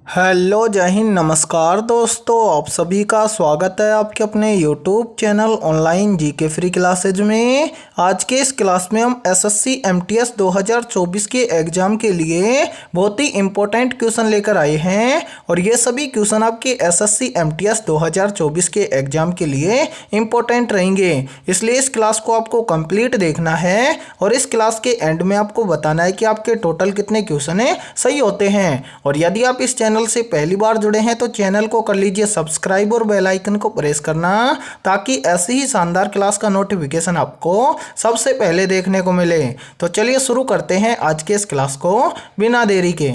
Hello जय हिंद नमस्कार दोस्तों, आप सभी का स्वागत है आपके अपने YouTube channel online GK free classes में। आज के इस क्लास में हम एसएससी एमटीएस 2024 के एग्ज़ाम के लिए बहुत ही इम्पोर्टेंट क्वेश्चन लेकर आए हैं और ये सभी क्वेश्चन आपके एसएससी एमटीएस 2024 के एग्ज़ाम के लिए इम्पोर्टेंट रहेंगे, इसलिए इस क्लास को आपको कंप्लीट देखना है और इस क्लास के एंड में आपको बताना है कि आपके टोटल कितने क्वेश्चन है सही होते हैं। और यदि आप इस चैनल से पहली बार जुड़े हैं तो चैनल को कर लीजिए सब्सक्राइब और बेल आइकन को प्रेस करना, ताकि ऐसी ही शानदार क्लास का नोटिफिकेशन आपको सबसे पहले देखने को मिले। तो चलिए शुरू करते हैं आज के इस क्लास को बिना देरी के।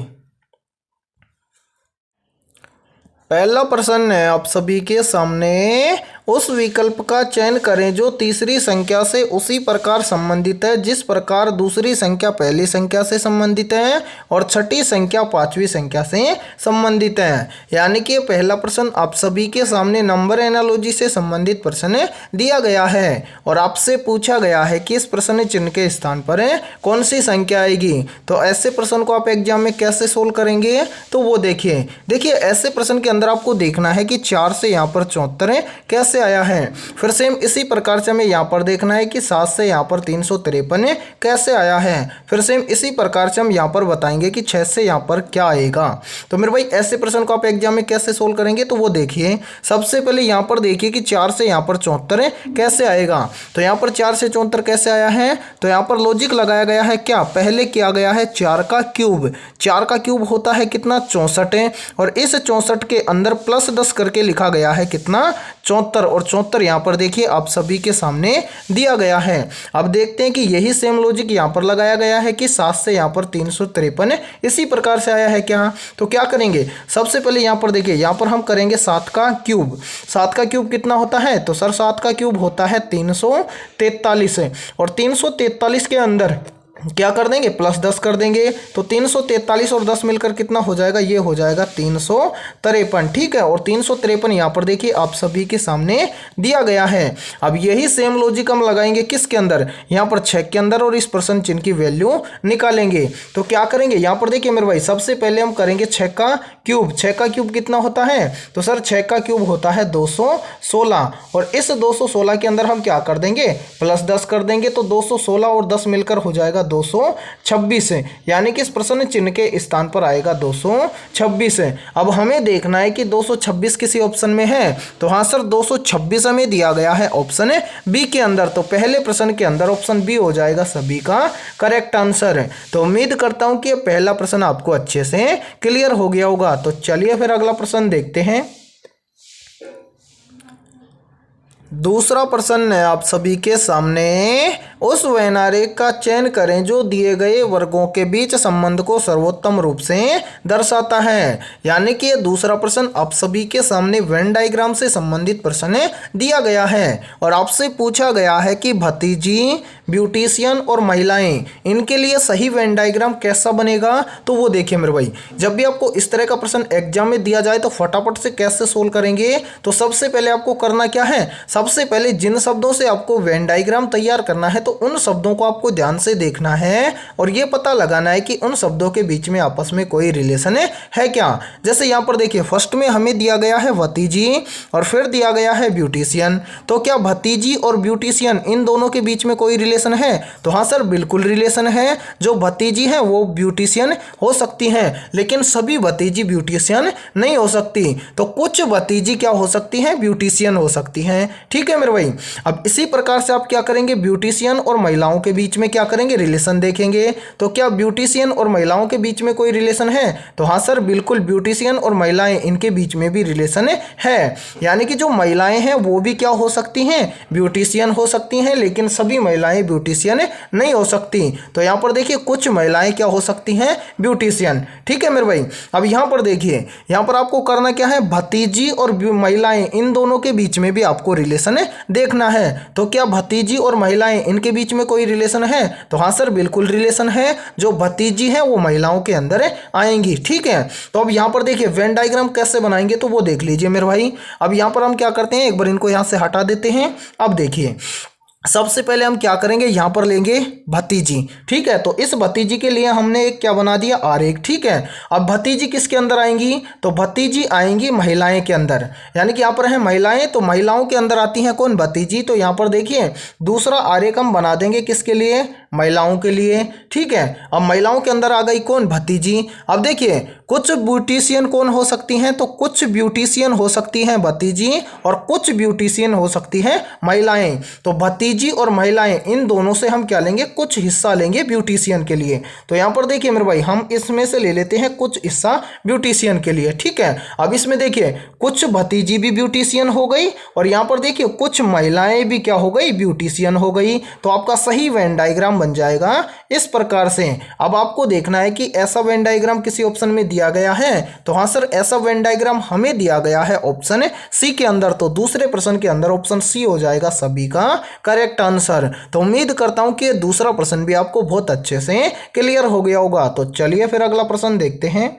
पहला प्रश्न है आप सभी के सामने, उस विकल्प का चयन करें जो तीसरी संख्या से उसी प्रकार संबंधित है जिस प्रकार दूसरी संख्या पहली संख्या से संबंधित है और छठी संख्या पांचवी संख्या से संबंधित है। यानी कि पहला प्रश्न आप सभी के सामने नंबर एनालॉजी से संबंधित प्रश्न दिया गया है और आपसे पूछा गया है कि इस प्रश्न चिन्ह के स्थान पर कौन सी संख्या आएगी। तो ऐसे प्रश्न को आप एग्जाम में कैसे सोल्व करेंगे, तो वो देखिए ऐसे प्रश्न के अंदर आपको देखना है कि 4 से यहाँ पर 74 कैसे आया है। फिर सेम इसी प्रकार से हमें यहाँ पर देखना है कि 7 से यहाँ पर 353 कैसे आया है। फिर सेम इसी प्रकार से हम यहाँ पर बताएंगे कि 6 से यहाँ पर क्या आएगा। तो मेरे भाई ऐसे प्रश्न को आप एग्जाम में कैसे सोल्व करेंगे, तो वो देखिए सबसे पहले यहाँ पर देखिए कि 4 से यहाँ पर 74 कैसे आएगा। तो यहाँ पर 4 से 74 कैसे आया है, तो यहाँ पर लॉजिक लगाया गया है। क्या पहले किया गया है 4 का क्यूब। 4 का क्यूब होता है कितना, 64, और इस 64 के अंदर प्लस 10 करके लिखा गया है कितना, 74, और 74 यहाँ पर देखिए आप सभी के सामने दिया गया है। अब देखते हैं कि यही सेम लॉजिक यहाँ पर लगाया गया है कि 7 से यहाँ पर 353 इसी प्रकार से आया है क्या। तो क्या करेंगे, सबसे पहले यहाँ पर देखिए यहाँ पर हम करेंगे 7 का क्यूब। 7 का क्यूब कितना होता है, तो सर 7 का क्यूब होता है 343 और 343 के अंदर क्या कर देंगे, प्लस 10 कर देंगे। तो 343 और 10 मिलकर कितना हो जाएगा, ये हो जाएगा 353। ठीक है, और 353 यहाँ पर देखिए आप सभी के सामने दिया गया है। अब यही सेम लॉजिक हम लगाएंगे किसके अंदर, यहाँ पर 6 के अंदर, और इस प्रश्न चिन्ह की वैल्यू निकालेंगे। तो क्या करेंगे, यहाँ पर देखिए मेरे भाई सबसे पहले हम करेंगे 6 का क्यूब। 6 का क्यूब कितना होता है, तो सर 6 का क्यूब होता है 216, और इस 216 के अंदर हम क्या कर देंगे, प्लस 10 कर देंगे। तो 216 और 10 मिलकर हो जाएगा 226, यानी कि इस प्रश्न चिन्ह के स्थान पर आएगा 226। अब हमें देखना है कि 226 किसी ऑप्शन में है, तो हाँ सर 226 हमें दिया गया है ऑप्शन बी के अंदर। तो पहले प्रश्न के अंदर ऑप्शन बी हो जाएगा सभी का करेक्ट आंसर। तो उम्मीद करता हूं कि पहला प्रश्न आपको अच्छे से क्लियर हो गया होगा। तो चलिए फिर अगला प्रश्न देखते हैं। दूसरा प्रश्न है आप सभी के सामने, उस वैनारेख का चयन करें जो दिए गए वर्गों के बीच संबंध को सर्वोत्तम रूप से दर्शाता है। यानी कि दूसरा प्रश्न आप सभी के सामने वेन डायग्राम से संबंधित प्रश्न दिया गया है और आपसे पूछा गया है कि भतीजी, ब्यूटिशियन और महिलाएं, इनके लिए सही वेन डायग्राम कैसा बनेगा। तो वो देखिए मेरे भाई, जब भी आपको इस तरह का प्रश्न एग्जाम में दिया जाए तो फटाफट से कैसे सोल्व करेंगे। तो सबसे पहले आपको करना क्या है, सबसे पहले जिन शब्दों से आपको वेन डायग्राम तैयार करना है तो उन शब्दों को आपको ध्यान से देखना है और ये पता लगाना है कि उन शब्दों के बीच में आपस में कोई रिलेशन है क्या। जैसे यहाँ पर देखिए फर्स्ट में हमें दिया गया है भतीजी और फिर दिया गया है ब्यूटिशियन। तो क्या भतीजी और ब्यूटिशियन इन दोनों के बीच में कोई रिलेशन है, तो हाँ सर बिल्कुल रिलेशन है। जो भतीजी है वो ब्यूटिशियन हो सकती हैं, लेकिन सभी भतीजी ब्यूटिशियन नहीं हो सकती। तो कुछ भतीजी क्या हो सकती हैं, ब्यूटिशियन हो सकती हैं। ठीक है मेरे भाई, अब इसी प्रकार से आप क्या करेंगे, ब्यूटिशियन और महिलाओं के बीच में क्या करेंगे, रिलेशन देखेंगे। तो क्या ब्यूटिशियन और महिलाओं के बीच में कोई रिलेशन है, तो हाँ सर बिल्कुल ब्यूटिशियन और महिलाएं, इनके बीच में भी रिलेशन है। यानी कि जो महिलाएं हैं वो भी क्या हो सकती हैं, ब्यूटिशियन हो सकती हैं, लेकिन सभी महिलाएं ब्यूटिशियन नहीं हो सकती। तो यहाँ पर देखिए कुछ महिलाएं क्या हो सकती हैं, ब्यूटिशियन। ठीक है मेरे भाई, अब यहाँ पर देखिए यहाँ पर आपको करना क्या है, भतीजी और महिलाएं इन दोनों के बीच में भी आपको रिलेशन देखना है। तो क्या भतीजी और महिलाएं इनके बीच में कोई रिलेशन है, तो हाँ सर बिल्कुल रिलेशन है। जो भतीजी है वो महिलाओं के अंदर आएंगी। ठीक है, तो अब यहाँ पर देखिए वेन डायग्राम कैसे बनाएंगे, तो वो देख लीजिए मेरे भाई। अब यहाँ पर हम क्या करते हैं, एक बार इनको यहाँ से हटा देते हैं। अब देखिए सबसे पहले हम क्या करेंगे, यहाँ पर लेंगे भतीजी। ठीक है, तो इस भतीजी के लिए हमने एक क्या बना दिया, आरेख। ठीक है, अब भतीजी किसके अंदर आएंगी, तो भतीजी आएंगी महिलाएं के अंदर, यानी कि यहाँ पर है महिलाएं, तो महिलाओं के अंदर आती हैं कौन, भतीजी। तो यहाँ पर देखिए दूसरा आरेख हम बना देंगे किसके लिए, महिलाओं के लिए। ठीक है, अब महिलाओं के अंदर आ गई कौन, भतीजी। अब देखिए कुछ ब्यूटिशियन कौन हो सकती हैं, तो कुछ ब्यूटिशियन हो सकती हैं भतीजी और कुछ ब्यूटिशियन हो सकती हैं महिलाएं। तो भतीजी और महिलाएं इन दोनों से हम क्या लेंगे, कुछ हिस्सा लेंगे ब्यूटिशियन के लिए। तो यहाँ पर देखिए मेरे भाई हम इसमें से ले लेते हैं कुछ हिस्सा ब्यूटिशियन के लिए। ठीक है, अब इसमें देखिए कुछ भतीजी भी ब्यूटिशियन हो गई और यहाँ पर देखिए कुछ महिलाएं भी क्या हो गई, ब्यूटिशियन हो गई। तो आपका सही वेन डायग्राम बन जाएगा इस प्रकार से। अब आपको देखना है कि ऐसा वेन डायग्राम किसी ऑप्शन में दिया गया है, तो हाँ सर ऐसा वेन डायग्राम हमें दिया गया है ऑप्शन सी के अंदर, तो दूसरे प्रश्न के अंदर ऑप्शन सी हो जाएगा सभी का करेक्ट आंसर। तो उम्मीद करता हूं कि दूसरा प्रश्न भी आपको बहुत अच्छे से क्लियर हो गया होगा। तो चलिए फिर अगला प्रश्न देखते हैं।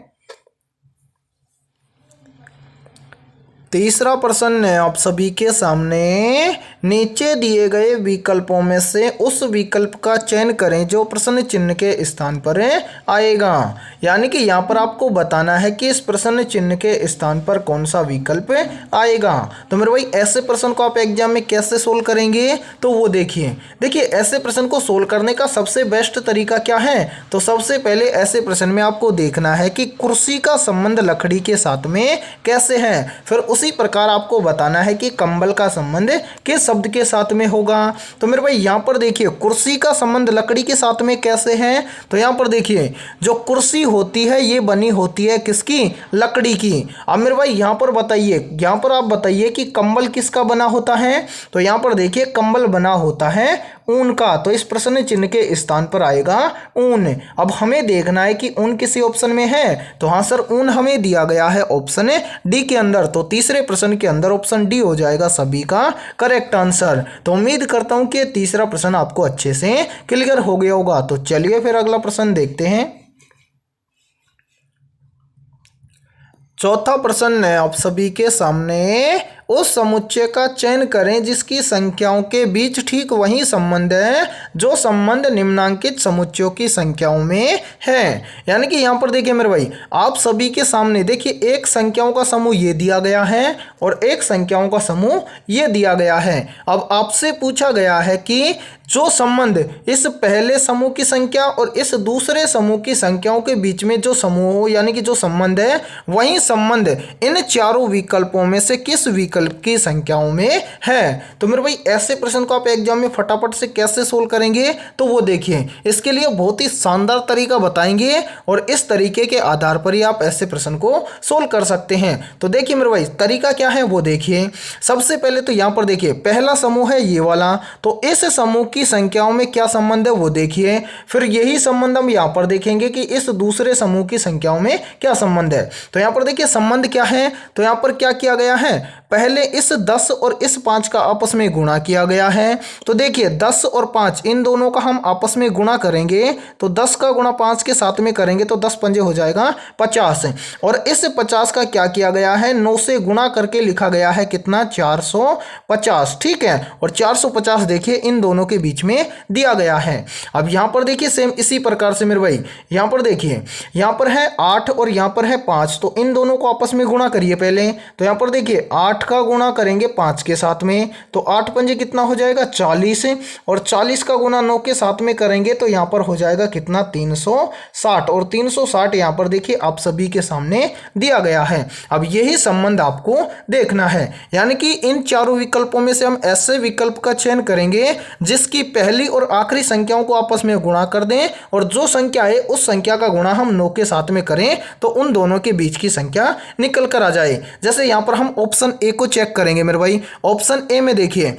तीसरा प्रश्न है आप सभी के सामने, नीचे दिए गए विकल्पों में से उस विकल्प का चयन करें जो प्रश्न चिन्ह के स्थान पर आएगा। यानी कि यहाँ पर आपको बताना है कि इस प्रश्न चिन्ह के स्थान पर कौन सा विकल्प आएगा। तो मेरे भाई ऐसे प्रश्न को आप एग्जाम में कैसे सोल्व करेंगे, तो वो देखिए ऐसे प्रश्न को सोल्व करने का सबसे बेस्ट तरीका क्या है। तो सबसे पहले ऐसे प्रश्न में आपको देखना है कि कुर्सी का संबंध लकड़ी के साथ में कैसे है, फिर उसी प्रकार आपको बताना है कि कंबल का संबंध किस शब्द के साथ में होगा। तो मेरे भाई यहाँ पर देखिए कुर्सी का संबंध लकड़ी के साथ में कैसे है, तो यहाँ पर देखिए जो कुर्सी होती है ये बनी होती है किसकी, लकड़ी की। अब मेरे भाई यहाँ पर बताइए, यहाँ पर आप बताइए कि कंबल किसका बना होता है, तो यहाँ पर देखिए कंबल बना होता है ऊन का। तो इस प्रश्न चिन्ह के स्थान पर आएगा ऊन। अब हमें देखना है कि ऊन किसी ऑप्शन में है, तो हाँ सर ऊन हमें दिया गया है ऑप्शन डी के अंदर। तो तीसरे प्रश्न के अंदर ऑप्शन डी हो जाएगा सभी का करेक्ट आंसर। तो उम्मीद करता हूं कि तीसरा प्रश्न आपको अच्छे से क्लियर हो गया होगा। तो चलिए फिर अगला प्रश्न देखते हैं। चौथा प्रश्न है आप सभी के सामने, उस समुच्चय का चयन करें जिसकी संख्याओं के बीच ठीक वही संबंध है जो संबंध निम्नांकित समुच्चयों की संख्याओं में है। यानी कि यहाँ पर देखिए मेरे भाई आप सभी के सामने देखिए एक संख्याओं का समूह ये दिया गया है और एक संख्याओं का समूह ये दिया गया है। अब आपसे पूछा गया है कि जो संबंध इस पहले समूह की संख्या और इस दूसरे समूह की संख्याओं के बीच में जो समूह हो, यानी कि जो संबंध है वही संबंध इन चारों विकल्पों में से किस विकल्प की संख्याओं में है। तो मेरे भाई ऐसे प्रश्न को आप एग्जाम में फटाफट से कैसे सोल्व करेंगे, तो वो देखिए इसके लिए बहुत ही शानदार तरीका बताएंगे और इस तरीके के आधार पर ही आप ऐसे प्रश्न को सोल्व कर सकते हैं। तो देखिए मेरे भाई तरीका क्या है वो देखिए। सबसे पहले तो यहाँ पर देखिए पहला समूह है ये वाला, तो इस समूह की संख्याओं में क्या संबंध है वो देखिए। फिर यही संबंध हम यहाँ पर देखेंगे कि इस दूसरे समूह की संख्याओं में क्या संबंध है। तो यहाँ पर देखिए संबंध क्या है, तो यहाँ पर क्या किया गया है, पहले इस 10 और इस 5 का आपस में गुणा किया गया है। तो देखिए 10 और 5 इन दोनों का हम आपस में गुणा करेंगे, तो 10 का गुणा 5 के साथ में करेंगे तो 10 पंजे हो जाएगा 50। और इस 50 का क्या किया गया है, 9 से गुणा करके लिखा गया है कितना, 450। ठीक है, और 450 देखिए इन दोनों के बीच में दिया गया है। अब यहाँ पर देखिए सेम इसी प्रकार से मेरे भाई यहाँ पर देखिए यहाँ पर है 8 और यहाँ पर है 5, तो इन दोनों को आपस में गुणा करिए पहले। तो यहाँ पर देखिए 8 का गुणा करेंगे 5 के साथ में, तो 8 पंजे कितना हो जाएगा 40, और 40 का गुणा 9 के साथ में करेंगे तो यहाँ पर हो जाएगा कितना 360, और 360 यहाँ पर देखिए आप सभी के सामने दिया गया है। अब यही संबंध आपको देखना है, यानी कि इन चारों विकल्पों में से हम ऐसे विकल्प का चयन करेंगे जिसकी पहली और आखिरी संख्याओं को आपस में गुणा कर दें और जो संख्या है उस संख्या का गुणा हम 9 के साथ में करें तो उन दोनों के बीच की संख्या निकल कर आ जाए। जैसे यहाँ पर हम ऑप्शन ए को चेक करेंगे मेरे भाई। ऑप्शन ए में देखिए,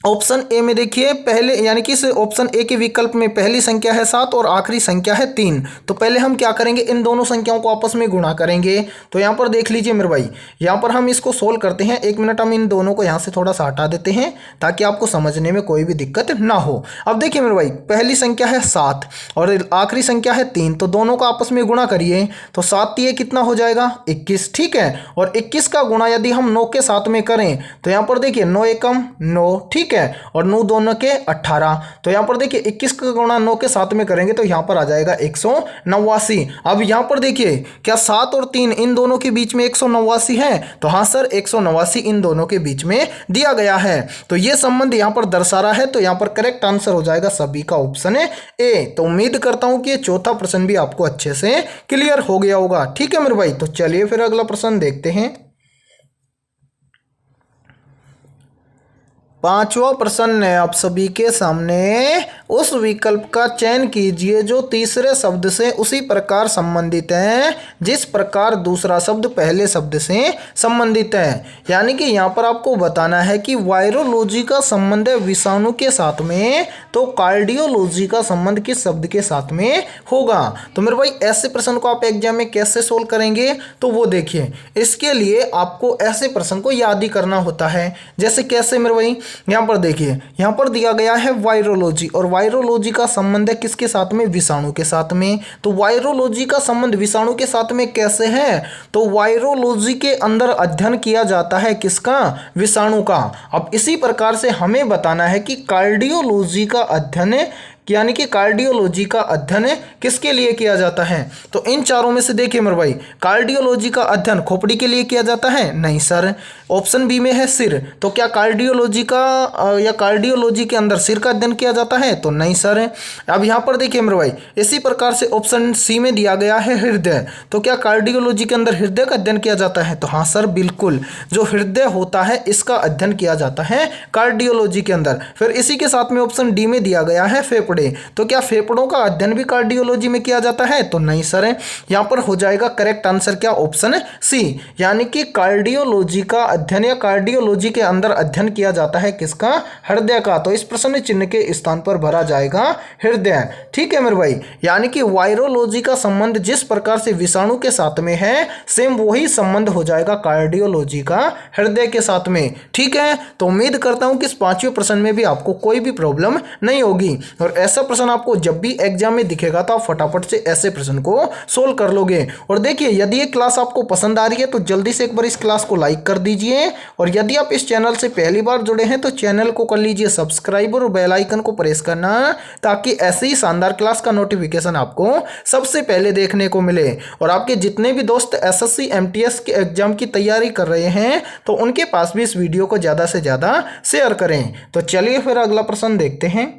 ऑप्शन ए में देखिए पहले यानी कि इस ऑप्शन ए के विकल्प में पहली संख्या है 7 और आखिरी संख्या है 3। तो पहले हम क्या करेंगे, इन दोनों संख्याओं को आपस में गुणा करेंगे। तो यहाँ पर देख लीजिए मेरे भाई, यहाँ पर हम इसको सोल्व करते हैं। 1 मिनट हम इन दोनों को यहाँ से थोड़ा सा हटा देते हैं ताकि आपको समझने में कोई भी दिक्कत ना हो। अब देखिए मेरे भाई पहली संख्या है 7 और आखिरी संख्या है 3, तो दोनों का आपस में गुणा करिए। तो 7 ये कितना हो जाएगा 21। ठीक है, और 21 का गुणा यदि हम 9 के साथ में करें तो यहाँ पर देखिए 9 एकम 9। ठीक ठीक है, और 9 दोनों के 18। तो यहाँ पर देखिए 21 का गुणा 9 के साथ में करेंगे तो यहाँ पर आ जाएगा 189। अब यहाँ पर देखिए क्या 7 और 3 इन दोनों के बीच में 189 है, तो हाँ सर 189 इन दोनों के बीच में दिया गया है। तो ये संबंध यहाँ पर दर्शा रहा है, तो यहाँ पर करेक्ट आंसर हो जाएगा सभी का ऑप्शन है ए। तो उम्मीद करता हूँ कि ये चौथा प्रश्न भी आपको अच्छे से क्लियर हो गया होगा। ठीक है मेरे भाई, तो चलिए फिर अगला प्रश्न देखते हैं। पांचवा प्रश्न है आप सभी के सामने, उस विकल्प का चयन कीजिए जो तीसरे शब्द से उसी प्रकार संबंधित है जिस प्रकार दूसरा शब्द पहले शब्द से संबंधित है। यानी कि यहाँ पर आपको बताना है कि वायरोलॉजी का संबंध है विषाणु के साथ में, तो कार्डियोलॉजी का संबंध किस शब्द के साथ में होगा। तो मेरे भाई ऐसे प्रश्न को आप एग्जाम में कैसे सोल्व करेंगे, तो वो देखिए इसके लिए आपको ऐसे प्रश्न को याद ही करना होता है। जैसे कैसे मेरे भाई, यहाँ पर देखिए यहाँ पर दिया गया है वायरोलॉजी, और वायरोलॉजी का संबंध है किसके साथ में, विषाणु के साथ में। तो वायरोलॉजी का संबंध विषाणु के साथ में कैसे है, तो वायरोलॉजी के अंदर अध्ययन किया जाता है किसका, विषाणु का। अब इसी प्रकार से हमें बताना है कि कार्डियोलॉजी का अध्ययन यानी कि कार्डियोलॉजी का अध्ययन किसके लिए किया जाता है। तो इन चारों में से देखिए मेरे भाई, कार्डियोलॉजी का अध्ययन खोपड़ी के लिए किया जाता है, नहीं सर। ऑप्शन बी में है सिर, तो क्या कार्डियोलॉजी का या कार्डियोलॉजी के अंदर सिर का अध्ययन किया जाता है, तो नहीं सर। अब यहाँ पर देखिए मेरे भाई इसी प्रकार से ऑप्शन सी में दिया गया है हृदय, तो क्या कार्डियोलॉजी के अंदर हृदय का अध्ययन किया जाता है, तो हाँ सर बिल्कुल, जो हृदय होता है इसका अध्ययन किया जाता है कार्डियोलॉजी के अंदर। फिर इसी के साथ में ऑप्शन डी में दिया गया है फेफड़े, तो क्या फेफड़ों का अध्ययन भी कार्डियोलॉजी में किया जाता है, तो नहीं सर। यहां पर हो जाएगा करेक्ट आंसर क्या, ऑप्शन सी, यानी कि कार्डियोलॉजी का अध्ययन या कार्डियोलॉजी के अंदर अध्ययन किया जाता है किसका, हृदय का। तो इस प्रश्न चिन्ह के स्थान पर भरा जाएगा हृदय। ठीक है मेरे भाई, यानी कि वायरोलॉजी का संबंध जिस प्रकार से विषाणु के साथ में है, सेम वही संबंध हो जाएगा कार्डियोलॉजी का हृदय के साथ में। ठीक है, तो उम्मीद करता हूं कि इस पांचवें प्रश्न में भी आपको कोई भी प्रॉब्लम नहीं होगी, और ऐसा प्रश्न आपको जब भी एग्जाम में दिखेगा तो आप फटाफट से ऐसे प्रश्न को सोल्व कर लोगे। और देखिए यदि ये क्लास आपको पसंद आ रही है तो जल्दी से एक बार इस क्लास को लाइक कर दीजिए, और यदि आप इस चैनल से पहली बार जुड़े हैं तो चैनल को कर लीजिए सब्सक्राइब और बेल आइकन को प्रेस करना, ताकि ऐसे ही शानदार क्लास का नोटिफिकेशन आपको सबसे पहले देखने को मिले। और आपके जितने भी दोस्त एसएससी एमटीएस के एग्जाम की तैयारी कर रहे हैं तो उनके पास भी इस वीडियो को ज़्यादा से ज़्यादा शेयर करें। तो चलिए फिर अगला प्रश्न देखते हैं।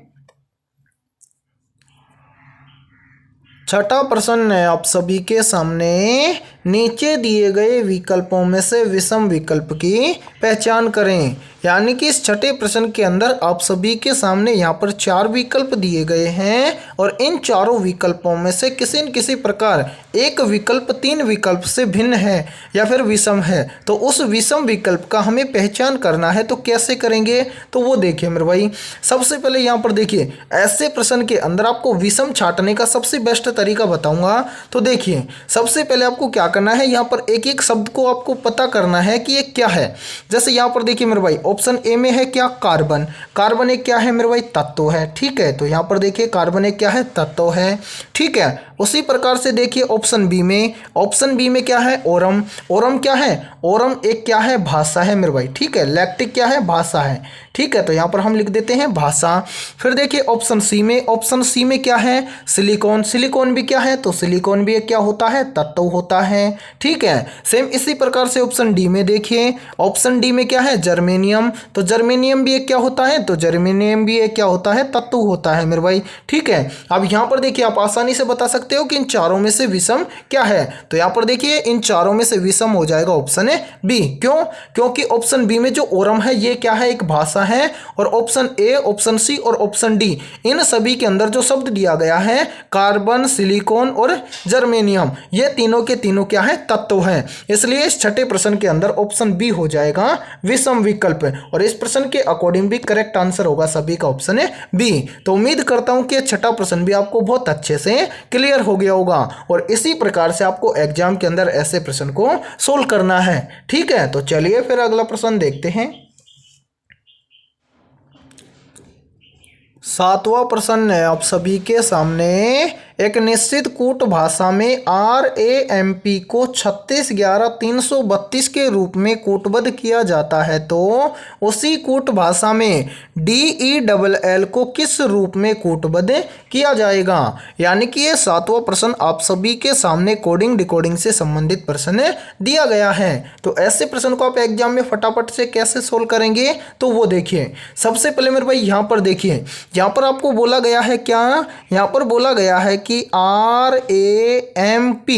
छठा प्रश्न है आप सभी के सामने, नीचे दिए गए विकल्पों में से विषम विकल्प की पहचान करें। यानी कि इस छठे प्रश्न के अंदर आप सभी के सामने यहाँ पर 4 विकल्प दिए गए हैं, और इन चारों विकल्पों में से किसी न किसी प्रकार एक विकल्प 3 विकल्प से भिन्न है या फिर विषम है। तो उस विषम विकल्प का हमें पहचान करना है, तो कैसे करेंगे, तो वो देखिए मेरे भाई। सबसे पहले यहाँ पर देखिए ऐसे प्रश्न के अंदर आपको विषम छांटने का सबसे बेस्ट तरीका बताऊंगा। तो देखिए सबसे पहले आपको क्या करना है, यहाँ पर एक एक शब्द को आपको पता करना है कि ये क्या है। जैसे यहाँ पर देखिए मेरे भाई ऑप्शन ए में है क्या, कार्बन। कार्बन एक क्या है मेरे भाई, तत्व है। ठीक है, तो यहाँ पर देखिए कार्बन एक क्या है, तत्व है। ठीक है, उसी प्रकार से देखिए ऑप्शन बी में, ऑप्शन बी में क्या है, ओरम। ओरम क्या है, ओरम एक क्या है, भाषा है मेरे भाई। ठीक है, लैक्टिक क्या है, भाषा है। ठीक है, तो यहाँ पर हम लिख देते हैं भाषा। फिर देखिए ऑप्शन सी में, ऑप्शन सी में क्या है, सिलिकॉन। सिलिकॉन भी क्या है, तो सिलिकॉन भी एक क्या होता है, तत्व होता है। ठीक है, सेम इसी प्रकार से ऑप्शन डी में देखिए, ऑप्शन डी में क्या है, जर्मेनियम। तो जर्मेनियम भी एक क्या होता है, तो जर्मेनियम भी एक क्या होता है, तत्व होता है मेरे भाई। ठीक है, अब यहाँ पर देखिए आप आसानी से बता सकते हो कि इन चारों में से विषम क्या है। तो यहाँ पर देखिए इन चारों में से विषम हो जाएगा ऑप्शन है बी। क्यों, क्योंकि ऑप्शन बी में जो ओरम है ये क्या है, एक भाषा है, और ऑप्शन ए, ऑप्शन सी और ऑप्शन डी इन सभी के अंदर जो शब्द दिया गया है कार्बन, सिलिकॉन और जर्मेनियम, ये तीनों के तीनों क्या है, तत्व है। इसलिए इस छठे प्रश्न के अंदर ऑप्शन बी हो जाएगा विषम विकल्प, और इस प्रश्न के अकॉर्डिंग भी करेक्ट आंसर होगा सभी का ऑप्शन है बी। तो उम्मीद करता हूं कि छठा प्रश्न भी आपको बहुत अच्छे से क्लियर हो गया होगा, और इसी प्रकार से आपको एग्जाम के अंदर ऐसे प्रश्न को सोल्व करना है। ठीक है, तो चलिए फिर अगला प्रश्न देखते हैं। 7वां प्रश्न है आप सभी के सामने, एक निश्चित कूट भाषा में RAMP को 3611-332 के रूप में कूटबद्ध किया जाता है तो उसी कूट भाषा में DELL को किस रूप में कूटबद्ध किया जाएगा। यानी कि ये 7वां प्रश्न आप सभी के सामने कोडिंग डिकोडिंग से संबंधित प्रश्न दिया गया है। तो ऐसे प्रश्न को आप एग्जाम में फटाफट से कैसे सोल्व करेंगे तो वो देखिए। सबसे पहले मेरे भाई यहाँ पर देखिए, यहाँ पर आपको बोला गया है क्या, यहाँ पर बोला गया है कि RAMP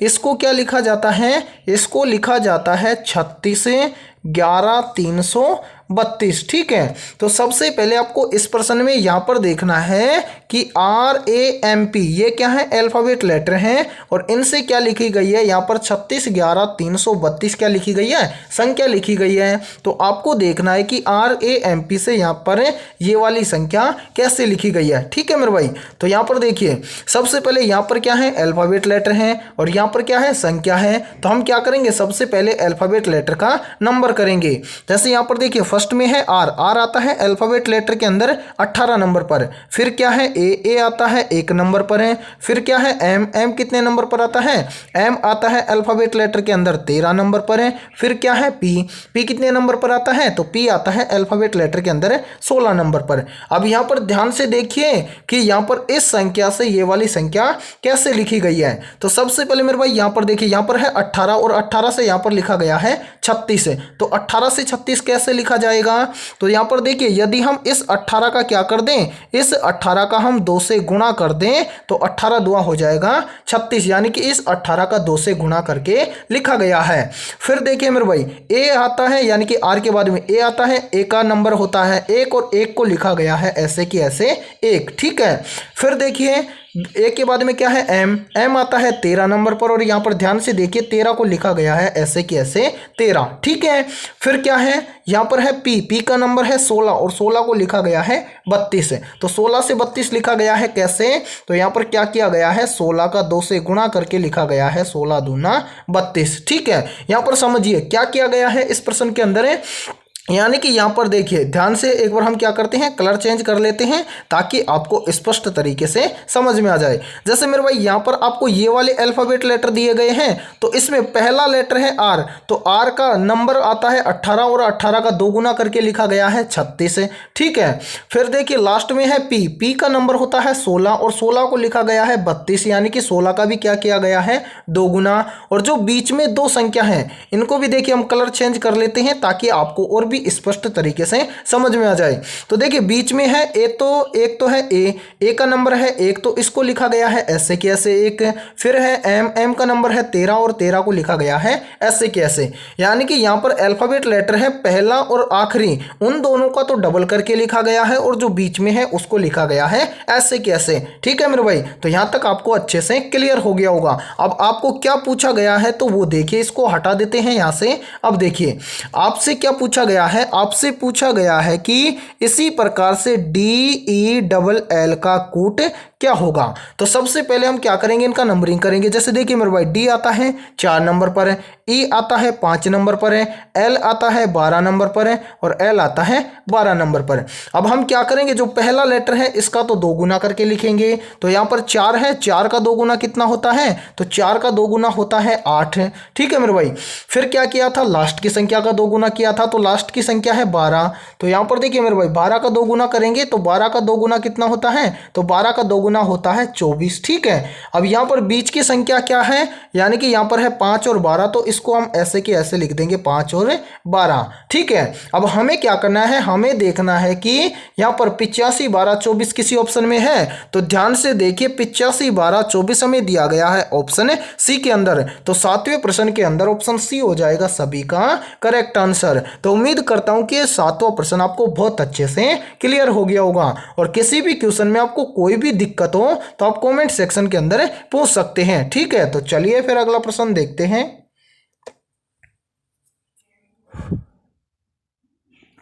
इसको क्या लिखा जाता है, इसको लिखा जाता है 3611-332। ठीक है, तो सबसे पहले आपको इस प्रश्न में यहाँ पर देखना है कि RAMP ये क्या है, अल्फाबेट लेटर हैं और इनसे क्या लिखी गई है, यहाँ पर 3611-332 क्या लिखी गई है, संख्या लिखी गई है। तो आपको देखना है कि RAMP से यहाँ पर ये वाली संख्या कैसे लिखी गई है। ठीक है मेरे भाई, तो यहाँ पर देखिए सबसे पहले यहाँ पर क्या है, अल्फाबेट लेटर हैं और यहाँ पर क्या है, संख्या है। तो हम क्या करेंगे, सबसे पहले अल्फाबेट लेटर का नंबर करेंगे। जैसे यहाँ पर देखिए फर्स्ट में है R आता है अल्फाबेट लेटर के अंदर 18 नंबर पर। फिर क्या है, A आता है 1 नंबर पर है। फिर क्या है, M कितने नंबर पर आता है, M आता है अल्फाबेट लेटर के अंदर 13 नंबर पर है। फिर क्या है, P कितने नंबर पर आता है, तो P आता है अल्फाबेट लेटर के अंदर 16 नंबर पर। अब यहाँ पर ध्यान से देखिए कि यहाँ पर इस संख्या से ये वाली संख्या कैसे लिखी गई है। तो सबसे पहले मेरे भाई यहाँ पर देखिए, यहाँ पर है 18 और 18 से यहाँ पर लिखा गया है 36। तो 18 से 36 कैसे लिखा जाएगा, तो यहाँ पर देखिए यदि हम इस 18 का क्या कर दें, इस 18 का हम 2 से गुणा कर दें तो 18 दूना हो जाएगा 36, यानी कि इस 18 का 2 से गुणा करके लिखा गया है। फिर देखिए मेरे भाई A आता है, यानी कि R के बाद में A आता है, A का नंबर होता है 1 और 1 को लिखा गया है ऐसे कि ऐसे 1। ठीक है, फिर देखिए A के बाद में क्या है, M आता है 13 नंबर पर और यहाँ पर ध्यान से देखिए 13 को लिखा गया है ऐसे कि ऐसे 13। ठीक है, फिर क्या है, यहाँ पर है P का नंबर है 16 और 16 को लिखा गया है 32। तो 16 से 32 लिखा गया है कैसे, तो यहाँ पर क्या किया गया है, 16 का 2 से गुणा करके लिखा गया है 16 दूना 32। ठीक है, यहाँ पर समझिए क्या किया गया है इस प्रश्न के अंदर है, यानी कि यहाँ पर देखिए ध्यान से एक बार हम क्या करते हैं, कलर चेंज कर लेते हैं ताकि आपको स्पष्ट तरीके से समझ में आ जाए। जैसे मेरे भाई यहाँ पर आपको ये वाले अल्फाबेट लेटर दिए गए हैं, तो इसमें पहला लेटर है R, तो R का नंबर आता है 18 और 18 का 2 गुना करके लिखा गया है 36। ठीक है, फिर देखिए लास्ट में है P का नंबर होता है 16 और 16 को लिखा गया है 32, यानी कि 16 का भी क्या किया गया है 2 गुना। और जो बीच में 2 संख्या हैं इनको भी देखिए हम कलर चेंज कर लेते हैं ताकि आपको और भी स्पष्ट तरीके से समझ में आ जाए। तो देखिए बीच में है एक तो है A का नंबर है 1, तो इसको लिखा गया है ऐसे कि ऐसे 1। फिर है M का नंबर है 13 और 13 को लिखा गया है ऐसे कि ऐसे, यानी कि यहाँ पर अल्फाबेट लेटर है पहला और आखिरी, उन दोनों का तो डबल करके लिखा गया है और जो बीच में है उसको लिखा गया है ऐसे कि ऐसे। ठीक है मेरे भाई, तो यहाँ तक आपको अच्छे से क्लियर हो गया होगा। अब आपको क्या पूछा गया है तो वो देखिए, इसको हटा देते हैं यहाँ से। अब देखिए आपसे क्या पूछा गया है, आपसे पूछा गया है कि इसी प्रकार से DELL का कूट क्या होगा। तो सबसे पहले हम क्या करेंगे, इनका नंबरिंग करेंगे। जैसे देखिए मेरे भाई D आता है 4 नंबर पर है, E आता है 5 नंबर पर है, L आता है 12 नंबर पर है और L आता है 12 नंबर पर। अब हम क्या करेंगे, जो पहला लेटर है इसका तो 2 गुना करके लिखेंगे। तो यहाँ पर 4 है, 4 का 2 गुना कितना होता है, तो 4 का 2 गुना होता है 8। ठीक है मेरे भाई, फिर क्या किया था, लास्ट की संख्या का 2 गुना किया था, तो लास्ट की संख्या है 12। तो यहाँ पर देखिए मेरे भाई 12 का 2 गुना करेंगे तो 12 का 2 गुना कितना होता है, तो 12 का 2 गुना होता है 24। ठीक है, अब यहाँ पर बीच की संख्या क्या है, यानी कि यहाँ पर है 5 और 12, तो इसको हम ऐसे के ऐसे लिख देंगे 5 और 12। ठीक है, अब हमें क्या करना है, हमें देखना है कि यहाँ पर 85 12 24 किसी ऑप्शन में है। तो ध्यान से देखिए 85 12 24 हमें दिया गया है ऑप्शन सी के अंदर, तो 7वें प्रश्न के अंदर ऑप्शन सी हो जाएगा सभी का करेक्ट आंसर। तो उम्मीद करता हूं कि 7वां प्रश्न आपको बहुत अच्छे से क्लियर हो गया होगा और किसी भी क्वेश्चन में आपको कोई भी दिक्कत हो तो आप कमेंट सेक्शन के अंदर पूछ सकते हैं। ठीक है, तो चलिए फिर अगला प्रश्न देखते हैं।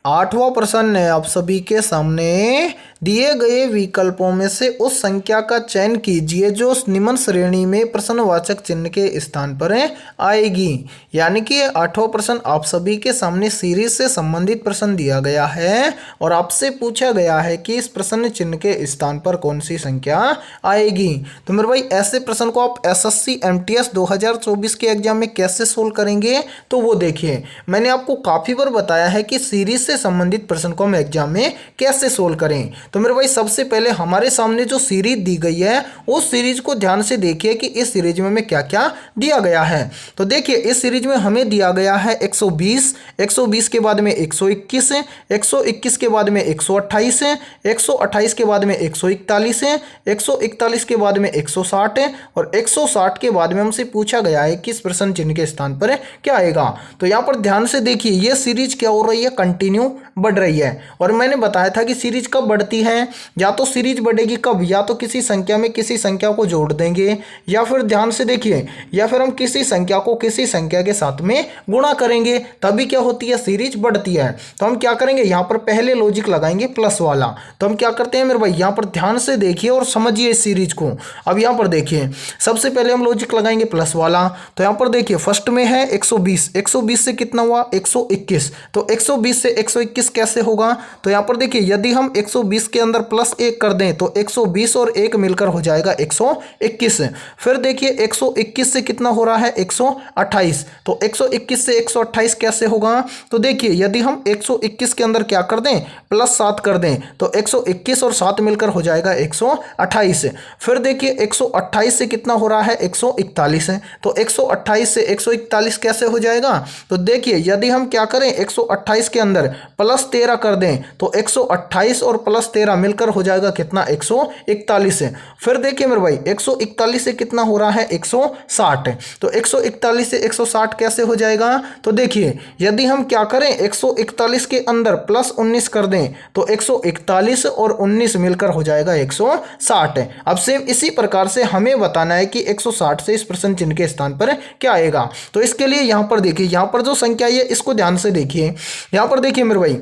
आठवां प्रश्न है आप सभी के सामने, दिए गए विकल्पों में से उस संख्या का चयन कीजिए जो निम्न श्रेणी में प्रश्नवाचक चिन्ह के स्थान पर आएगी। यानी कि आठवां प्रश्न आप सभी के सामने सीरीज से संबंधित प्रश्न दिया गया है और आपसे पूछा गया है कि इस प्रश्न चिन्ह के स्थान पर कौन सी संख्या आएगी। तो मेरे भाई ऐसे प्रश्न को आप एसएससी एमटीएस 2024 के एग्जाम में कैसे सोल्व करेंगे, तो वो देखिए मैंने आपको काफ़ी बार बताया है कि सीरीज से संबंधित प्रश्न को हम एग्जाम में कैसे सोल्व करें। तो मेरे भाई सबसे पहले हमारे सामने जो सीरीज दी गई है उस सीरीज को ध्यान से देखिए कि इस सीरीज में हमें क्या क्या दिया गया है। तो देखिए इस सीरीज में हमें दिया गया है 120, 120 के बाद में 121, 121 के बाद में 128, 128 के बाद में 141, 141 के बाद में 160 और 160 के बाद में हमसे पूछा गया है कि इस प्रश्न चिन्ह के स्थान पर क्या आएगा। तो यहाँ पर ध्यान से देखिए ये सीरीज क्या हो रही है, कंटिन्यू बढ़ रही है। और मैंने बताया था कि सीरीज कब बढ़ती है, या तो सीरीज बढ़ेगी कब, या तो किसी संख्या में किसी संख्या को जोड़ देंगे, या फिर ध्यान से देखिए, या फिर हम किसी संख्या को किसी संख्या के साथ में गुणा करेंगे, तभी क्या होती है, सीरीज बढ़ती है। तो हम क्या करेंगे, यहाँ पर पहले लॉजिक लगाएंगे प्लस वाला। तो हम क्या करते हैं मेरे भाई, यहाँ पर ध्यान से देखिए और समझिए इस सीरीज को। अब यहाँ पर देखिए सबसे पहले हम लॉजिक लगाएंगे प्लस वाला। तो यहाँ पर देखिए फर्स्ट में है 120, 120 से कितना हुआ 121, तो 120 से 121 कैसे होगा। तो यहाँ पर देखिए यदि हम 120 के अंदर प्लस 1 कर दें तो 120 और 1 मिलकर हो जाएगा 121। फिर देखिए 121 से कितना हो रहा है 128, तो 121 से 128 कैसे होगा। तो देखिए यदि हम 121 के अंदर क्या कर दें, प्लस 7 कर दें तो 121 और 7 मिलकर हो जाएगा 128। फिर देखिए 128 से कितना हो रहा है 141, तो 128 से 141 कैसे हो जाएगा। तो देखिए यदि हम क्या करें 128 के अंदर प्लस 13 कर दें तो 128 और प्लस 13 मिलकर हो जाएगा कितना 141। फिर देखिए मेरे भाई 141 से कितना हो रहा है 160, तो 141 से 160 कैसे हो जाएगा। तो देखिए यदि हम क्या करें 141 के अंदर प्लस 19 कर दें तो 141 और 19 मिलकर हो जाएगा 160। अब सेम इसी प्रकार से हमें बताना है कि 160 से इस प्रश्न चिन्ह के स्थान पर क्या आएगा। तो इसके लिए यहाँ पर देखिए, यहाँ पर जो संख्या है इसको ध्यान से देखिए। यहाँ पर देखिए मेरे भाई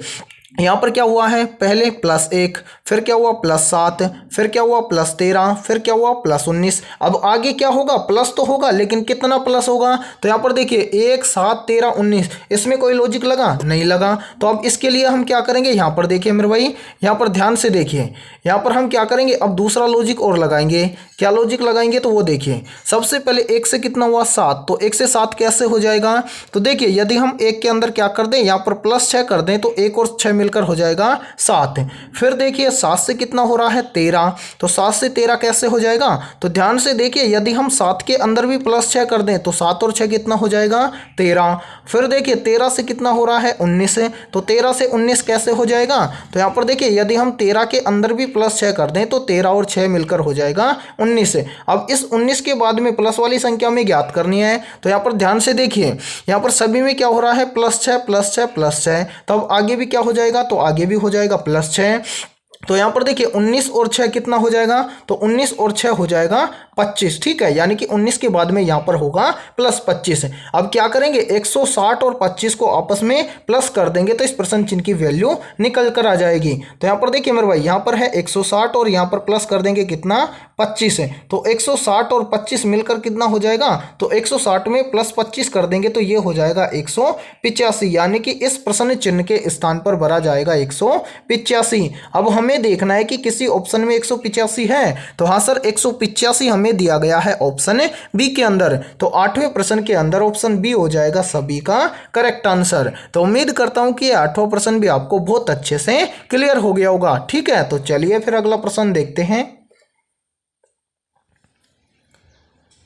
यहाँ पर क्या हुआ है, पहले +1, फिर क्या हुआ +7, फिर क्या हुआ +13, फिर क्या हुआ +19। अब आगे क्या होगा, प्लस तो होगा लेकिन कितना प्लस होगा। तो यहाँ पर देखिए 1, 7, 13, 19, इसमें कोई लॉजिक लगा नहीं लगा। तो अब इसके लिए हम क्या करेंगे, यहाँ पर देखिए मेरे भाई, यहाँ पर ध्यान से देखिए, यहाँ पर हम क्या करेंगे अब दूसरा लॉजिक और लगाएंगे। क्या लॉजिक लगाएंगे तो वो देखिए सबसे पहले 1 से कितना हुआ 7, तो 1 से 7 कैसे हो जाएगा। तो देखिए यदि हम 1 के अंदर क्या कर दें, यहाँ पर +6 कर दें तो 1 और 6 मिलकर हो जाएगा 7। फिर देखिए 7 से कितना हो रहा है 13, तो 7 से 13 कैसे हो जाएगा। तो ध्यान से देखिए यदि हम 7 के अंदर भी +6 कर दें तो 7 और 6 कितना हो जाएगा 13। फिर देखिए 13 से कितना हो रहा है 19, तो 13 से 19 कैसे हो जाएगा। तो यहाँ पर देखिए यदि हम 13 के अंदर भी +6 कर दें तो 13 और 6 मिलकर हो जाएगा 19। अब इस 19 के बाद में प्लस वाली संख्या में ज्ञात करनी है। तो यहाँ पर ध्यान से देखिए, यहाँ पर सभी में क्या हो रहा है +6 +6 +6, तो अब आगे भी क्या हो जाएगा, तो आगे भी हो जाएगा +6। तो यहाँ पर देखिए 19 और 6 कितना हो जाएगा, तो 19 और 6 हो जाएगा 25, ठीक है। यानी कि 19 के बाद में यहाँ पर होगा +25। अब क्या करेंगे 160 और 25 को आपस में प्लस कर देंगे तो इस प्रश्न चिन्ह की वैल्यू निकल कर आ जाएगी। तो यहाँ पर देखिए मेरे भाई यहाँ पर है 160 और यहाँ पर प्लस कर देंगे कितना 25 है, तो 160 और 25 मिलकर कितना हो जाएगा, तो 160 में +25 कर देंगे तो ये हो जाएगा 185। यानी कि इस प्रश्न चिन्ह के स्थान पर भरा जाएगा 185। अब हमें देखना है कि किसी ऑप्शन में 185 है, तो हाँ सर 185 हमें दिया गया है ऑप्शन बी के अंदर। तो 8वें प्रश्न के अंदर ऑप्शन बी हो जाएगा सभी का करेक्ट आंसर। तो उम्मीद करता हूं कि ये 8वां प्रश्न भी आपको बहुत अच्छे से क्लियर हो गया होगा, ठीक है। तो चलिए फिर अगला प्रश्न देखते हैं।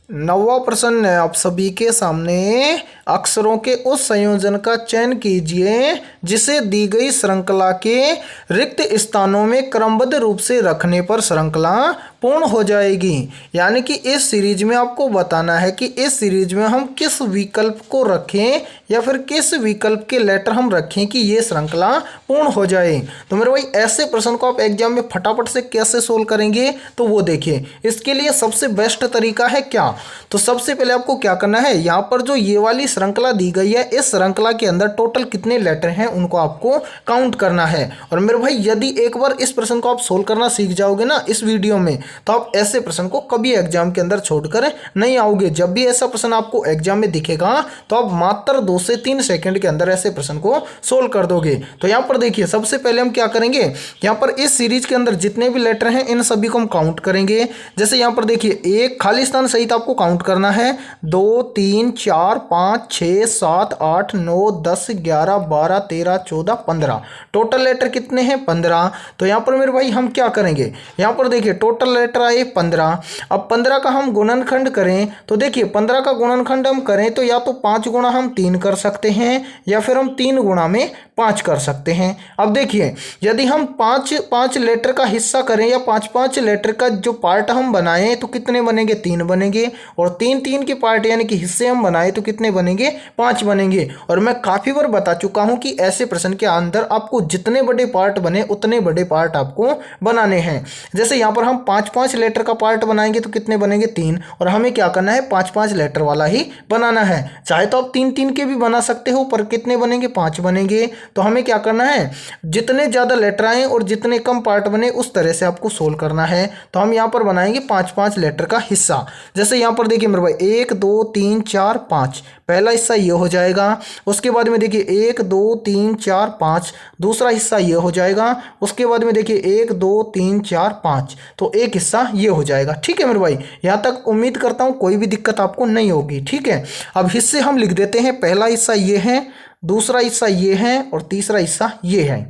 9वां प्रश्न है आप सभी के सामने, अक्षरों के उस संयोजन का चयन कीजिए जिसे दी गई श्रृंखला के रिक्त स्थानों में क्रमबद्ध रूप से रखने पर श्रृंखला पूर्ण हो जाएगी। यानी कि इस सीरीज में आपको बताना है कि इस सीरीज में हम किस विकल्प को रखें या फिर किस विकल्प के लेटर हम रखें कि ये श्रृंखला पूर्ण हो जाए। तो मेरे भाई ऐसे प्रश्न को आप एग्जाम में फटाफट से कैसे सोल्व करेंगे, तो वो देखिए। इसके लिए सबसे बेस्ट तरीका है क्या, तो सबसे पहले आपको क्या करना है, यहाँ पर जो ये वाली श्रृंखला दी गई है, इस श्रृंखला के अंदर टोटल कितने लेटर हैं उनको आपको काउंट करना है। और मेरे भाई यदि एक बार इस प्रश्न को आप सोल्व करना सीख जाओगे ना इस वीडियो में, तो आप ऐसे प्रश्न को कभी एग्जाम के अंदर छोड़कर नहीं आओगे। जब भी ऐसा प्रश्न आपको एग्जाम में दिखेगा तो आप मात्र 2 से 3 सेकंड के अंदर ऐसे प्रश्न को सोल्व कर दोगे। तो यहाँ पर देखिए सबसे पहले हम क्या करेंगे, यहाँ पर इस सीरीज के अंदर जितने भी लेटर हैं इन सभी को हम काउंट करेंगे। जैसे यहाँ पर देखिए एक खाली स्थान सहित आपको काउंट करना है, 2 3 4 5 6 7 8 9 10 11 12 13 14 15 टोटल लेटर कितने हैं 15। तो यहाँ पर मेरे भाई हम क्या करेंगे, यहाँ पर देखिए टोटल लेटर आए 15। अब 15 का हम गुणनखंड करें तो देखिए 15 का गुणनखंड हम करें तो या तो 5 गुणा हम 3 कर सकते हैं या फिर हम 3 गुणा में 5 कर सकते हैं। अब देखिए यदि हम 5 लेटर का हिस्सा करें या 5 लेटर का जो पार्ट हम बनाएं तो कितने बनेंगे 3 बनेंगे, और 3 के पार्ट यानी कि हिस्से हम बनाए तो कितने बनेंगे 5 बनेंगे। और मैं काफ़ी बार बता चुका हूं कि ऐसे प्रश्न के अंदर आपको जितने बड़े पार्ट बने उतने बड़े पार्ट आपको बनाने हैं। जैसे यहाँ पर हम 5 लेटर का पार्ट बनाएंगे तो कितने बनेंगे 3, और हमें क्या करना है 5 लेटर वाला ही बनाना है। चाहे तो आप 3 के भी बना सकते हो पर कितने बनेंगे 5 बनेंगे। तो हमें क्या करना है, जितने ज़्यादा लेटर आए और जितने कम पार्ट बने उस तरह से आपको सोल्व करना है। तो हम यहाँ पर बनाएंगे 5 लेटर का हिस्सा। जैसे यहाँ पर देखिए मेरे भाई 1 2 3 4 5 पहला हिस्सा ये हो जाएगा। उसके बाद में देखिए 1 2 3 4 5 दूसरा हिस्सा ये हो जाएगा। उसके बाद में देखिए 1 2 3 4 5 तो एक हिस्सा ये हो जाएगा। ठीक है मेरे भाई, यहाँ तक उम्मीद करता हूँ कोई भी दिक्कत आपको नहीं होगी। ठीक है, अब हिस्से हम लिख देते हैं। पहला हिस्सा ये है, दूसरा हिस्सा ये है और तीसरा हिस्सा ये है।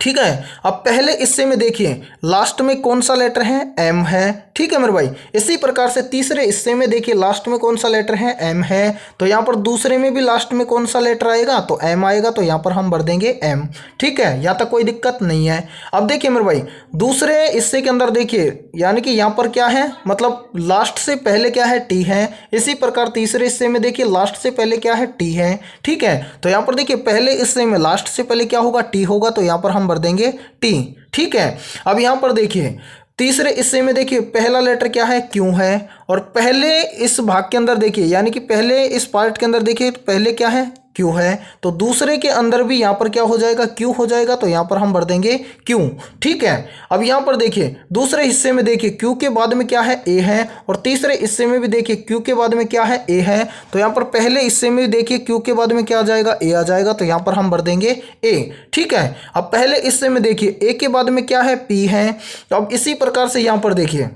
ठीक है, अब पहले हिस्से में देखिए लास्ट में कौन सा लेटर है एम है। ठीक है मेरे भाई, इसी प्रकार से तीसरे हिस्से में देखिए लास्ट में कौन सा लेटर है एम है। तो यहाँ पर दूसरे में भी लास्ट में कौन सा लेटर आएगा तो एम आएगा, तो यहाँ पर हम भर देंगे एम। ठीक है, यहाँ तक कोई दिक्कत नहीं है। अब देखिए मेरे भाई दूसरे हिस्से के अंदर देखिए यानी कि यहाँ पर क्या है, मतलब लास्ट से पहले क्या है टी है। इसी प्रकार तीसरे हिस्से में देखिए लास्ट से पहले क्या है टी है। ठीक है, तो यहाँ पर देखिए पहले हिस्से में लास्ट से पहले क्या होगा टी होगा, तो यहाँ पर हम भर देंगे टी। ठीक है, अब यहाँ पर देखिए तीसरे हिस्से में देखिए पहला लेटर क्या है क्यू है, और पहले इस भाग के अंदर देखिए यानी कि पहले इस पार्ट के अंदर देखिए पहले क्या है क्यू है, तो दूसरे के अंदर भी यहाँ पर क्या हो जाएगा क्यू हो जाएगा, तो यहाँ पर हम भर देंगे क्यू। ठीक है, अब यहाँ पर देखिए दूसरे हिस्से में देखिए क्यू के बाद में क्या है ए है, और तीसरे हिस्से में भी देखिए क्यू के बाद में क्या है ए है। तो यहाँ पर पहले हिस्से में देखिए क्यू के बाद में क्या आ जाएगा ए आ जाएगा, तो यहाँ पर हम भर देंगे ए। ठीक है, अब पहले हिस्से में देखिए ए के बाद में क्या है पी है। तो अब इसी प्रकार से यहाँ पर देखिए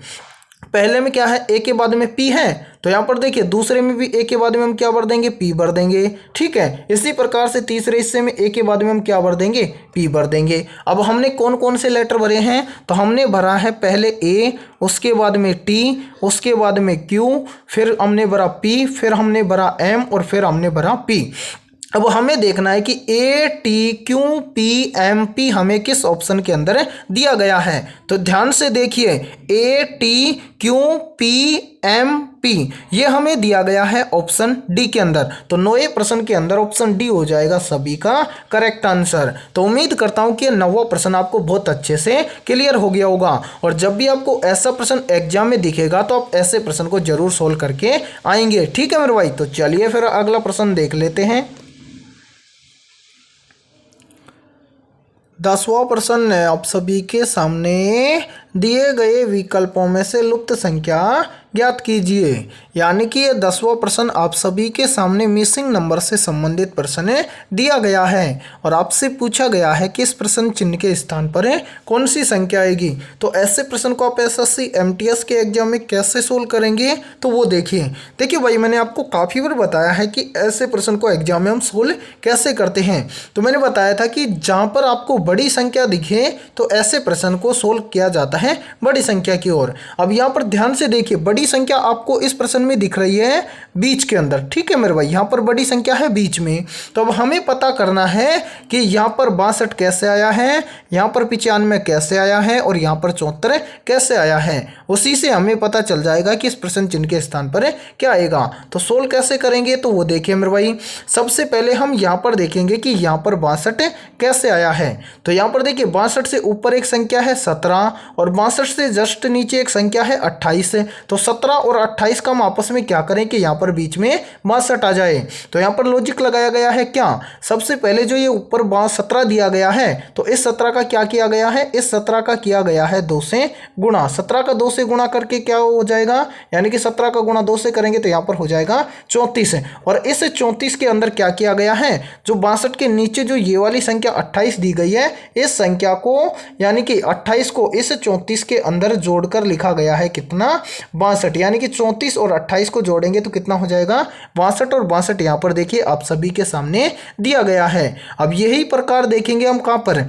पहले में क्या है ए के बाद में पी है, तो यहाँ पर देखिए दूसरे में भी ए के बाद में हम क्या भर देंगे पी भर देंगे। ठीक है, इसी प्रकार से तीसरे हिस्से में ए के बाद में हम क्या भर देंगे पी भर देंगे। अब हमने कौन कौन से लेटर भरे हैं, तो हमने भरा है पहले ए, उसके बाद में टी, उसके बाद में क्यू, फिर हमने भरा पी, फिर हमने भरा एम और फिर हमने भरा पी। अब हमें देखना है कि A T Q P M P हमें किस ऑप्शन के अंदर दिया गया है। तो ध्यान से देखिए A T Q P M P ये हमें दिया गया है ऑप्शन डी के अंदर। तो 9वें प्रश्न के अंदर ऑप्शन डी हो जाएगा सभी का करेक्ट आंसर। तो उम्मीद करता हूं कि 9वां प्रश्न आपको बहुत अच्छे से क्लियर हो गया होगा, और जब भी आपको ऐसा प्रश्न एग्जाम में दिखेगा तो आप ऐसे प्रश्न को जरूर सोल्व करके आएंगे। ठीक है मेरे भाई, तो चलिए फिर अगला प्रश्न देख लेते हैं। 10वां प्रश्न है, आप सभी के सामने दिए गए विकल्पों में से लुप्त संख्या ज्ञात कीजिए। यानी कि ये 10वां प्रश्न आप सभी के सामने मिसिंग नंबर से संबंधित प्रश्न दिया गया है और आपसे पूछा गया है कि इस प्रश्न चिन्ह के स्थान पर कौन सी संख्या आएगी। तो ऐसे प्रश्न को आप एसएससी एमटीएस के एग्जाम में कैसे सोल्व करेंगे तो वो देखिए भाई मैंने आपको काफ़ी बार बताया है कि ऐसे प्रश्न को एग्जाम में हम सोल्व कैसे करते हैं। तो मैंने बताया था कि जहाँ पर आपको बड़ी संख्या दिखे तो ऐसे प्रश्न को सोल्व किया जाता है बड़ी संख्या की ओर। अब यहाँ पर ध्यान से देखिए बड़ी संख्या आपको इस प्रश्न में दिख रही है बीच के अंदर। ठीक है मेरे भाई, यहाँ पर बड़ी संख्या है बीच में। तो अब हमें पता करना है कि यहाँ पर 62 कैसे आया है, यहाँ पर 95 कैसे आया है और यहाँ पर 74 कैसे आया है। उसी से हमें पता चल जाएगा कि इस प्रश्न चिन्ह के स्थान पर क्या आएगा। तो सोल्व कैसे करेंगे तो वो देखिए मेरे भाई, सबसे पहले हम यहाँ पर देखेंगे कि यहाँ पर 62 कैसे आया है। तो यहाँ पर देखिए 62 से ऊपर एक संख्या है 17 और 62 से जस्ट नीचे एक संख्या है 28। तो 17 और 28 का हम आपस में क्या करें कि यहाँ पर बीच में 62 आ जाए। तो यहाँ पर लॉजिक लगाया गया है क्या, सबसे पहले जो ये ऊपर 17 दिया गया है तो इस 17 का क्या किया गया है, इस 17 का किया गया है 2 से गुणा। 17 का 2 से गुणा करके क्या हो जाएगा, यानी कि 17 का गुणा 2 से करेंगे तो यहाँ पर हो जाएगा 34। और इस 34 के अंदर क्या किया गया है, जो 62 के नीचे जो ये वाली संख्या 28 दी गई है, इस संख्या को यानी कि 28 को इस 34 के अंदर जोड़कर लिखा गया है कितना, 62। यानी कि 34 और 28 को जोड़ेंगे तो कितना हो जाएगा 62, और 62 यहाँ पर देखिए आप सभी के सामने दिया गया है। अब यही प्रकार देखेंगे हम कहाँ पर,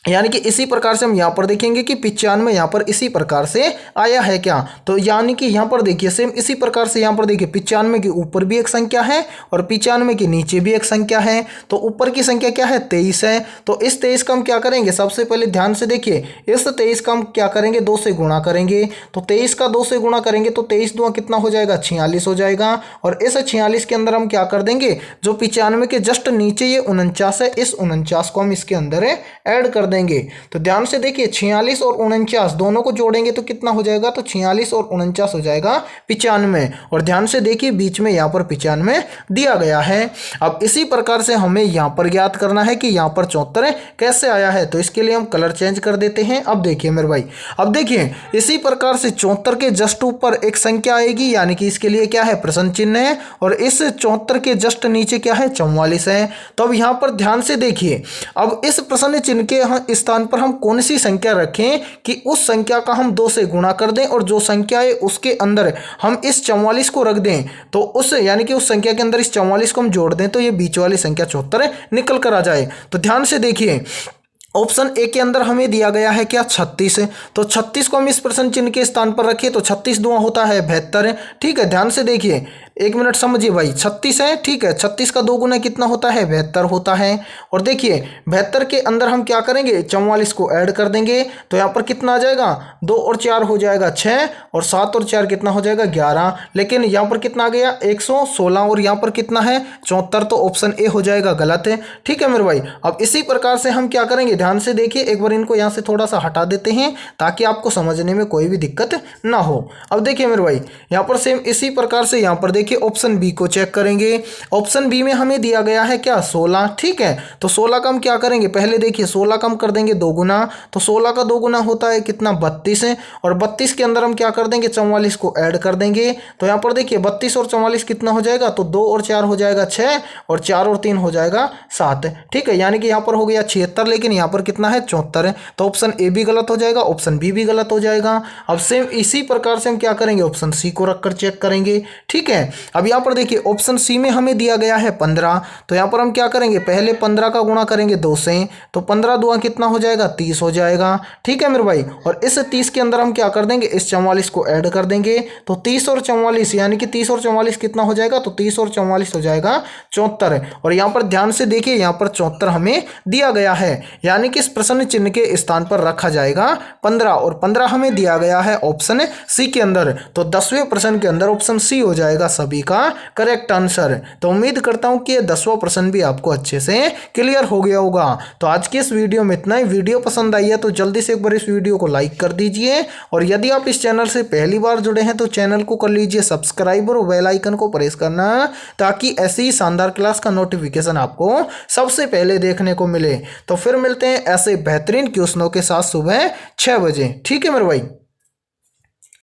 यानी कि इसी प्रकार से हम यहाँ पर देखेंगे कि 95 यहाँ पर इसी प्रकार से आया है क्या। तो यानी कि यहाँ पर देखिए सेम इसी प्रकार से यहाँ पर देखिए 95 के ऊपर भी एक संख्या है और 95 के नीचे भी एक संख्या है। तो ऊपर की संख्या क्या है 23 है। तो इस 23 का हम क्या करेंगे, सबसे पहले ध्यान से देखिए इस 23 का हम क्या करेंगे 2 से गुणा करेंगे। तो 23 का 2 से गुणा करेंगे तो 23 दूना कितना हो जाएगा 46 हो जाएगा। और इस 46 के अंदर हम क्या कर देंगे, जो 95 के जस्ट नीचे ये 49 है, इस 49 को हम इसके अंदर ऐड कर देंगे। तो ध्यान से देखिए 46 और 49 दोनों को जोड़ेंगे तो कितना हो जाएगा, तो 46 और 49 हो जाएगा 95। और ध्यान से देखिए बीच में यहाँ पर 95 दिया गया है। अब इसी प्रकार से हमें यहाँ पर ज्ञात करना है कि यहाँ पर 74 कैसे आया है। तो इसके लिए हम कलर चेंज कर देते हैं। अब देखिए मेरे भाई, अब देखिए इसी प्रकार से 74 के जस्ट ऊपर एक संख्या आएगी, यानी कि इसके लिए क्या है प्रश्न चिन्ह है, और इस 74 के जस्ट नीचे क्या है 44 है। तो अब यहाँ पर ध्यान से देखिए, अब इस प्रश्न चिन्ह के स्थान पर हम कौन सी संख्या रखें कि उस संख्या का हम 2 से गुणा कर दें और जो संख्या है उसके अंदर हम इस 44 को रख दें। तो उस यानी कि उस संख्या के अंदर इस 44 को हम जोड़ दें तो ये बीच वाली संख्या 74 निकल कर आ जाए। तो ध्यान से देखिए ऑप्शन ए के अंदर हमें दिया गया है क्या 36। तो 36 को हम इस प्रश्न चिन्ह के स्थान पर रखिए तो 36 दूना होता है 72। ठीक है, ध्यान से देखिए, एक मिनट समझिए भाई, 36 है, ठीक है, 36 का 2 गुना कितना होता है 72 होता है। और देखिए 72 के अंदर हम क्या करेंगे 44 को ऐड कर देंगे तो यहाँ पर कितना आ जाएगा, 2 और 4 हो जाएगा 6, और 7 और 4 कितना हो जाएगा 11। लेकिन यहाँ पर कितना आ गया 116, और यहाँ पर कितना है 74। तो ऑप्शन ए हो जाएगा गलत है। ठीक है मेरे भाई, अब इसी प्रकार से हम क्या करेंगे, ध्यान से देखिए, एक बार इनको यहाँ से थोड़ा सा हटा देते हैं ताकि आपको समझने में कोई भी दिक्कत ना हो। अब देखिए मेरे भाई, यहाँ पर सेम इसी प्रकार से यहाँ पर देखिए ऑप्शन बी को चेक करेंगे। ऑप्शन बी में हमें दिया गया है क्या 16। ठीक है, तो 16 का हम क्या करेंगे, पहले देखिए 16 का हम कर देंगे 2 गुना। तो 16 का 2 गुना होता है कितना 32 है, और 32 के अंदर हम क्या कर देंगे 44 को ऐड कर देंगे। तो यहाँ पर देखिए 32 और 44 कितना हो जाएगा, तो 2 और 4 हो जाएगा 6, और 4 और 3 हो जाएगा 7। ठीक है, यानी कि यहाँ पर हो गया 76, लेकिन यहाँ पर कितना है 74 है। तो ऑप्शन ए भी गलत हो जाएगा, ऑप्शन बी भी गलत हो जाएगा। अब सेम इसी प्रकार से हम क्या करेंगे, ऑप्शन सी को रखकर चेक करेंगे। ठीक है, अब यहाँ पर देखिए ऑप्शन सी में हमें दिया गया है 15। तो यहाँ पर हम क्या करेंगे, पहले 15 का गुणा करेंगे 2 से, तो 15 दूना कितना हो जाएगा 30 हो जाएगा। ठीक है मेरे भाई, और इस 30 के अंदर हम क्या कर देंगे, इस 44 को ऐड कर देंगे। तो 30 और 44 यानी कि 30 और 44 कितना हो जाएगा, तो 30 और 44 हो जाएगा 74। और यहाँ पर ध्यान से देखिए, यहाँ पर 74 हमें दिया गया है, यानी कि इस प्रश्न चिन्ह के स्थान पर रखा जाएगा 15, और 15 हमें दिया गया है ऑप्शन सी के अंदर। तो 10वें प्रश्न के अंदर ऑप्शन सी हो जाएगा सभी का करेक्ट आंसर। तो उम्मीद करता हूं कि ये 10वां प्रश्न भी आपको अच्छे से क्लियर हो गया होगा। तो आज के इस वीडियो में इतना ही। वीडियो पसंद आई है तो जल्दी से एक बार इस वीडियो को लाइक कर दीजिए, और यदि आप इस चैनल से पहली बार जुड़े हैं तो चैनल को कर लीजिए सब्सक्राइब और बेल आइकन को प्रेस करना, ताकि ऐसी ही शानदार क्लास का नोटिफिकेशन आपको सबसे पहले देखने को मिले। तो फिर मिलते हैं ऐसे बेहतरीन क्वेश्चनों के साथ सुबह 6 बजे। ठीक है मेरे भाई।